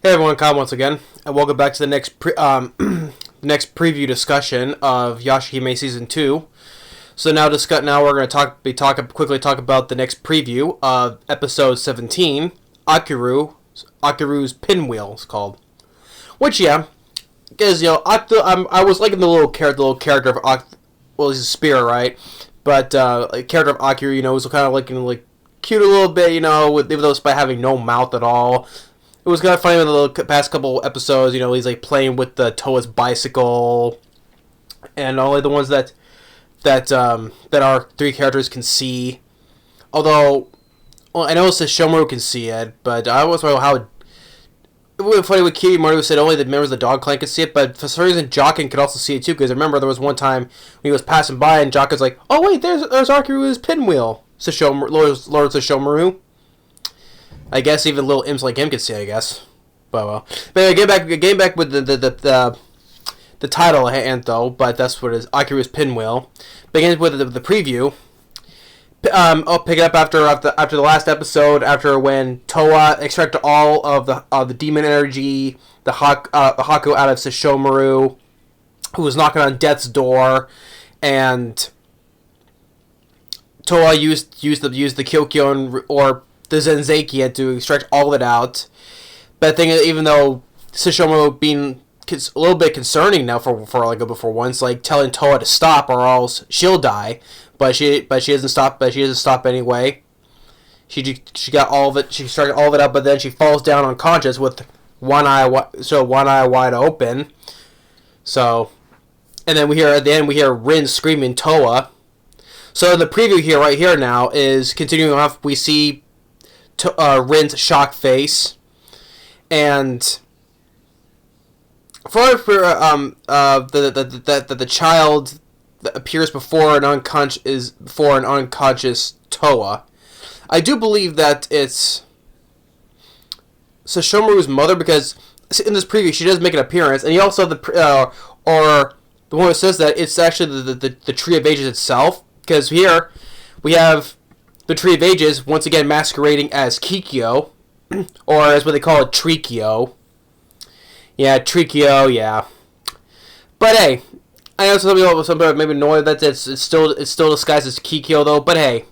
Hey everyone, Kyle once again, and welcome back to the next next preview discussion of Yashahime Season 2. So now we're going to quickly talk about the next preview of Episode 17, Akuru's Pinwheel, it's called. Which, yeah, because, I was liking the little character of well, he's a spear, right? But, character of Akuru, was kind of looking, cute a little bit, even though it's by having no mouth at all. It was kind of funny with the past couple episodes, he's playing with the Toa's bicycle, and only the ones that our three characters can see. Although, I know Sesshomaru can see it, but I always wonder how. It would be funny with Maru said only the members of the dog clan could see it, but for some reason Jokin could also see it too. Because I remember there was one time when he was passing by and Jokin's like, "Oh wait, there's Akuru's Pinwheel." Lord Sesshomaru. I guess even little imps like him could see, I guess. But well. But getting back with the title at hand, though, but that's what it is. Akuru's Pinwheel. Begins with the preview. I'll pick it up after the last episode, after when Toa extracted all of the demon energy, the Haku out of Sesshomaru, who was knocking on death's door, and Toa used the Kyokyo or the Zenzaki to extract all of it out. But I think even though Sesshomaru being a little bit concerning now for once, telling Toa to stop or else she'll die, but she doesn't stop. But she doesn't stop anyway. She got all of it. She extracted all of it out, but then she falls down unconscious with one eye wide open. So, and then at the end we hear Rin screaming Toa. So the preview here, right here now, is continuing off. We see Rin's shock face, and for the child that appears before an unconscious Toa. I do believe that it's Sesshomaru's mother, because in this preview she does make an appearance, and he also or the one who says that it's actually the Tree of Ages itself, because here we have the Tree of Ages, once again masquerading as Kikyo, or as what they call it, Trikyo. Yeah, Trikyo, yeah. But hey, I know some people maybe annoyed that it's still disguised as Kikyo, though, but hey,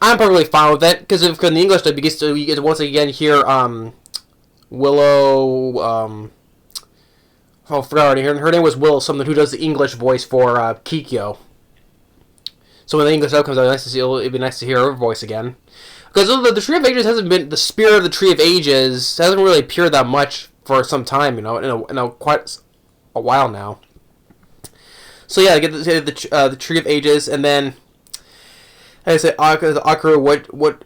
I'm perfectly fine with that, because if in the English dub, you get to once again hear, Willow, I forgot already, her name was Willow something, who does the English voice for, Kikyo. So when the English dub comes out, it'd be nice to hear her voice again. Because the Tree of Ages hasn't been, the spirit of the Tree of Ages hasn't really appeared that much for some time, in quite a while now. So yeah, get the Tree of Ages, and then, as I said, Akuru, what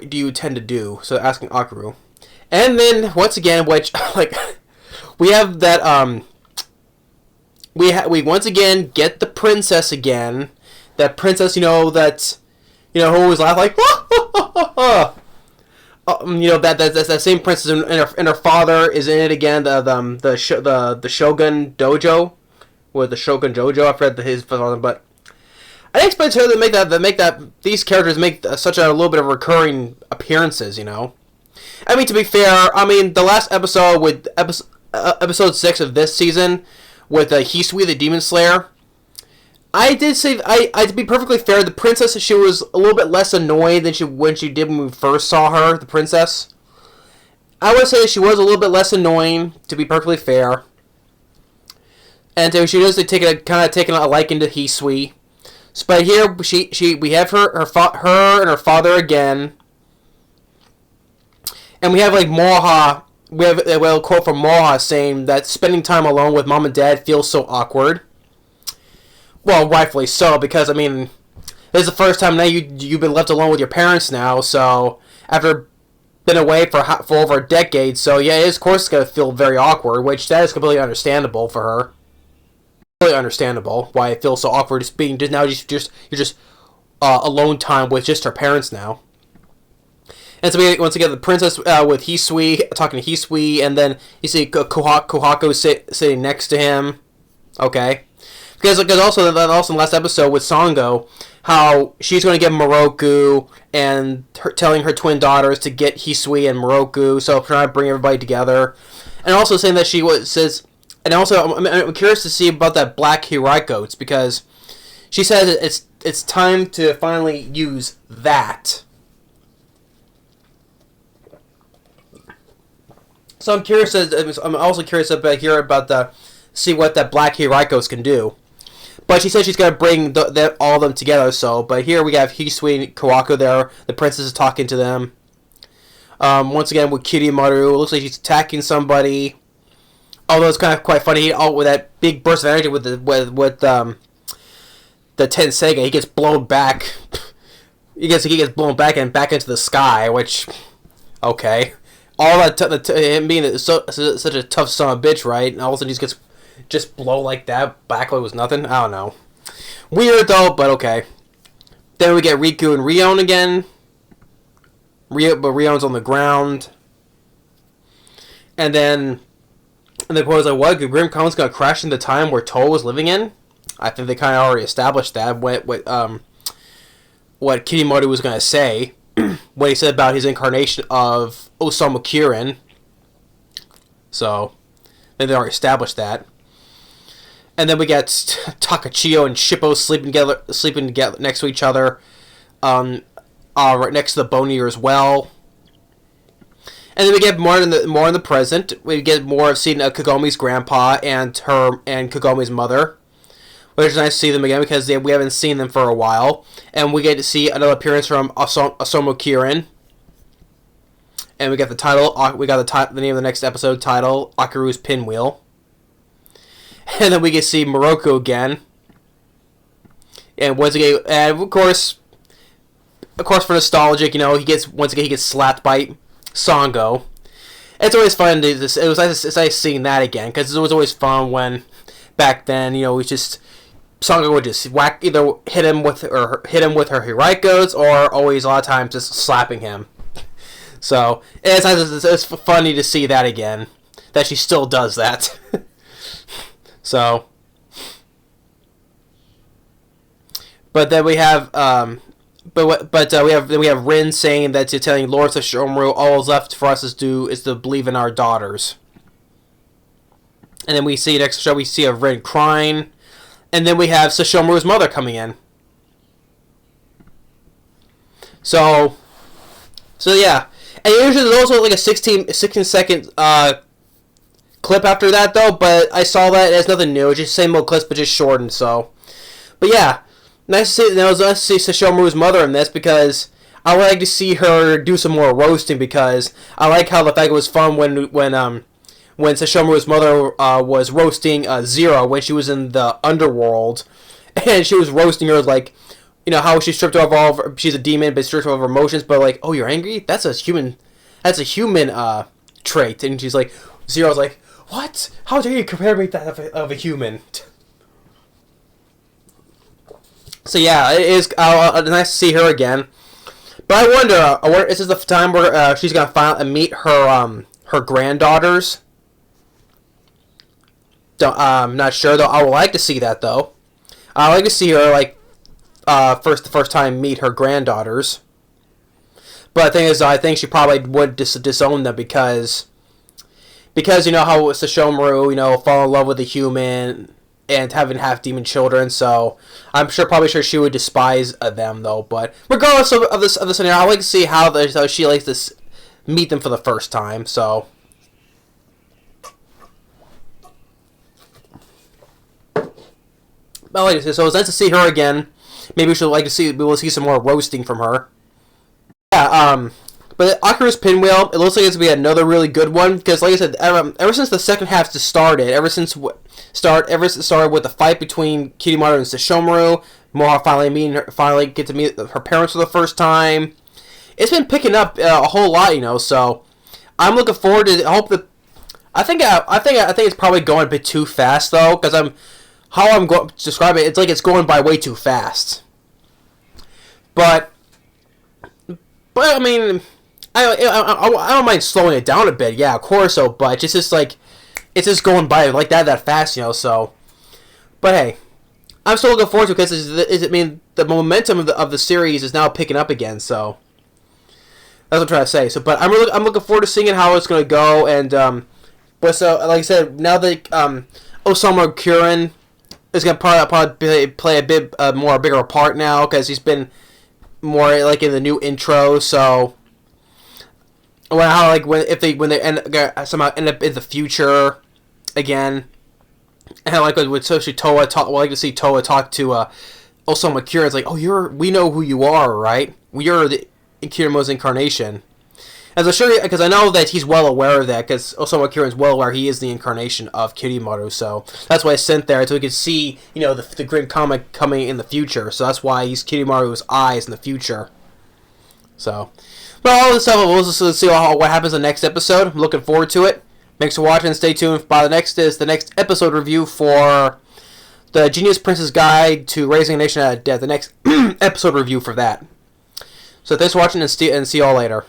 do you intend to do? So asking Akuru. And then, once again, which, we have that, we once again get the princess again. That princess, who always laugh that same princess, and her father is in it again. The Shogun Dojo, or the Shogun Jojo. I forgot his father, but I didn't expect her to make these characters make such a little bit of recurring appearances. I mean, to be fair, the last episode with episode 6 of this season, with Hisui the Demon Slayer, I did say, to be perfectly fair, the princess, she was a little bit less annoying than when she did when we first saw her, the princess. I would say she was a little bit less annoying, to be perfectly fair. And she does taking a liking to Hisui. But here, we have her and her father again. And we have, Moha. We have a quote from Moha saying that spending time alone with mom and dad feels so awkward. Well, rightfully so, because, this is the first time now you've been left alone with your parents now, so, after been away for over a decade, so yeah, of course it's going to feel very awkward, which that is completely understandable for her. Really understandable why it feels so awkward, you're just alone time with just her parents now. And so we once again the princess with Hisui, talking to Hisui, and then you see Kohako sitting next to him. Okay. Because also in the last episode with Sango, how she's going to get Moroku and telling her twin daughters to get Hisui and Moroku, so trying to bring everybody together, and also saying that says, and also I'm curious to see about that black Hiraico, because she says it's time to finally use that. So I'm also curious about see what that black Hiraikos can do. But she said she's going to bring all of them together. So, but here we have Hisui and Kawaku there. The princess is talking to them. Once again with Kirimaru, it looks like she's attacking somebody. Although it's kind of quite funny, with that big burst of energy with the Tenseiga, he gets blown back. He gets blown back and back into the sky, which, okay. All that him being such a tough son of a bitch, right? And all of a sudden he gets just blow like that back like it was nothing. I don't know. Weird though, but okay. Then we get Riku and Rion again. But Rion's on the ground. And then Poe's like, what? Grim Comet's gonna crash into the time where Toa was living in? I think they kind of already established that. What Kirimaru was gonna say. What he said about his incarnation of Osamu Kirin. So, they already established that. And then we get Takachiyo and Shippo sleeping together next to each other, right next to the Bone Eater as well. And then we get more in the present. We get more of seeing Kagomi's grandpa and Kagomi's mother, which is nice to see them again because we haven't seen them for a while. And we get to see another appearance from Osamu Kirin. And we got the title. We got the name of the next episode title, Akuru's Pinwheel. And then we get to see Moroku again. And once again, and of course for nostalgic, he gets slapped by Sango. It's always fun to this. It was nice seeing that again because it was always fun when back then, we just Sango would just either hit him with her Hiraikos or always a lot of times just slapping him. So it's funny to see that again, that she still does that. So, but then we have we have Rin saying that you're telling Lord Sesshomaru all is left for us is to believe in our daughters. And then we see next show we see a Rin crying, and then we have Sesshomaru's mother coming in. So yeah. And usually there's also like a 16 second clip after that though, but I saw that it's nothing new. It's just same old clips but just shortened. So, but yeah, it was nice to see Sesshomaru's mother in this because I would like to see her do some more roasting because I like how the fact it was fun when Sesshomaru's mother was roasting Zero when she was in the underworld, and she was roasting her like. How she stripped of she's a demon, but stripped of her emotions. But like, oh, you're angry? That's a human trait. And she's like, Zero's like, what? How dare you compare me to that of a human? So yeah, it is nice to see her again. But I wonder, is this the time where she's gonna finally meet her granddaughters? I'm not sure though. I would like to see that though. I like to see her like. The first time meet her granddaughters. But the thing is, I think she probably would disown them because how Sesshomaru, fall in love with a human and having half demon children. So I'm probably sure she would despise them though. But regardless of this scenario, I like to see how she likes to meet them for the first time. So. But like I said, so it's nice to see her again. Maybe we'll see some more roasting from her. Yeah, but Akuru's Pinwheel, it looks like it's going to be another really good one, because like I said, ever since the second half started, ever since it started with the fight between Kirimaru and Sesshomaru, Moha finally get to meet her parents for the first time, it's been picking up a whole lot, so I'm looking forward to I think it's probably going a bit too fast, though, because how I'm going to describe it, it's like it's going by way too fast. But I mean, I don't mind slowing it down a bit. Yeah, of course. So, but it's just going by like that fast, so. But hey, I'm still looking forward to it because the momentum of the series is now picking up again. So that's what I'm trying to say. So, but I'm looking forward to seeing how it's going to go. And but so like I said, now that Osamu Kurin is going to probably play a bigger part now because he's been more like in the new intro. So when they somehow end up in the future again. And like with Toa talk, well, I like to see Toa talk to Osamu Kurin. It's like, oh, we know who you are, right? You're the Kirimo's incarnation. As I'm sure, because I know that he's well aware of that, because Osamu Kurin's well aware he is the incarnation of Kirimoru. So that's why I sent there, so we could see, the Grim comic coming in the future. So that's why he's Kirimoru's eyes in the future. So, but all this stuff, we'll just see what happens in the next episode. I'm looking forward to it. Thanks for watching. Stay tuned. The next episode review for the Genius Prince's Guide to Raising a Nation Out of Death. The next episode review for that. So thanks for watching and see y'all later.